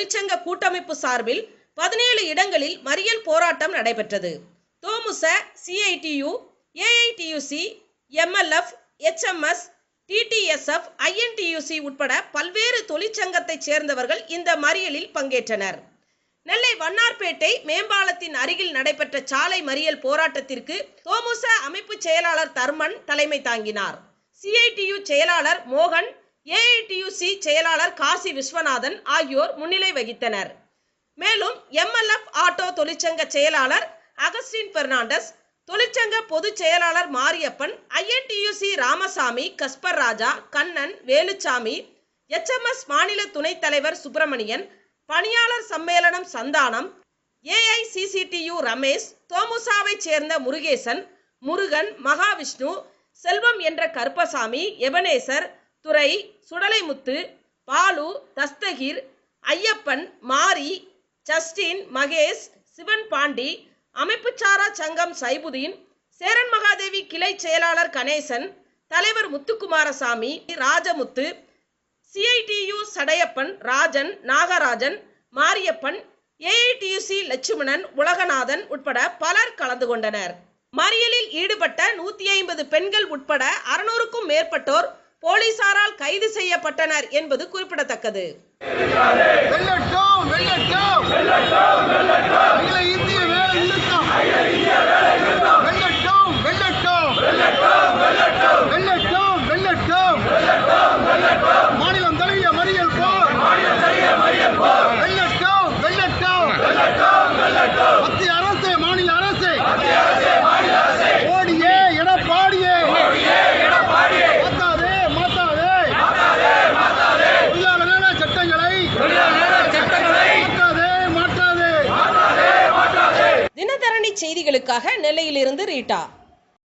தொழிற்சங்க கூட்டமைப்பு சார்பில் 17 இடங்களில் மறியல் போராட்டம் நடைபெற்றது. தோமுச, CITU, AITUC, MLF, HMS, TTSF, INTUC உட்பட பல்வேறு தொழிற்சங்கத்தைச் சேர்ந்தவர்கள் இந்த மறியலில் பங்கேற்றனர். நெல்லை வண்ணார்பேட்டை மேம்பாலத்தின் அருகில் நடைபெற்ற சாலை மறியல் போராட்டத்திற்கு தோமுச அமைப்பு செயலாளர் தர்மன் தலைமை தாங்கினார். CITU செயலாளர் மோகன், AITUC செயலாளர் காசி விஸ்வநாதன் ஆகியோர் முன்னிலை வகித்தனர். மேலும் MLF ஆட்டோ தொழிற்சங்க செயலாளர் அகஸ்டின் பெர்னாண்டஸ், தொழிற்சங்க பொதுச் செயலாளர் மாரியப்பன், INTUC ராமசாமி, கஸ்பர் ராஜா, கண்ணன், வேலுச்சாமி, HMS மாநில துணைத் தலைவர் சுப்பிரமணியன், பணியாளர் சம்மேளனம் சந்தானம், AICCTU ரமேஷ், தோமுசாவைச் சேர்ந்த முருகேசன், முருகன், மகாவிஷ்ணு, செல்வம் என்ற கருப்பசாமி, எபனேசர், துரை, சுடலைமுத்து, பாலு, தஸ்தகீர், ஐயப்பன், மாரி, ஜஸ்டின், மகேஷ், சிவன் பாண்டி, அமைப்புச்சாரா சங்கம் சைபுதீன், சேரன் மகாதேவி கிளை செயலாளர் கணேசன், தலைவர் முத்துக்குமாரசாமி, ராஜமுத்து, CITU சடையப்பன், ராஜன், நாகராஜன், மாரியப்பன், AITUC லட்சுமணன், உலகநாதன் உட்பட பலர் கலந்து கொண்டனர். மறியலில் ஈடுபட்ட 150 பெண்கள் உட்பட 600க்கும் மேற்பட்டோர் போலீசாரால் கைது செய்யப்பட்டனர் என்பது குறிப்பிடத்தக்கது. தினதரணி செய்திகளுக்காக நெல்லையிலிருந்து ரீட்டா.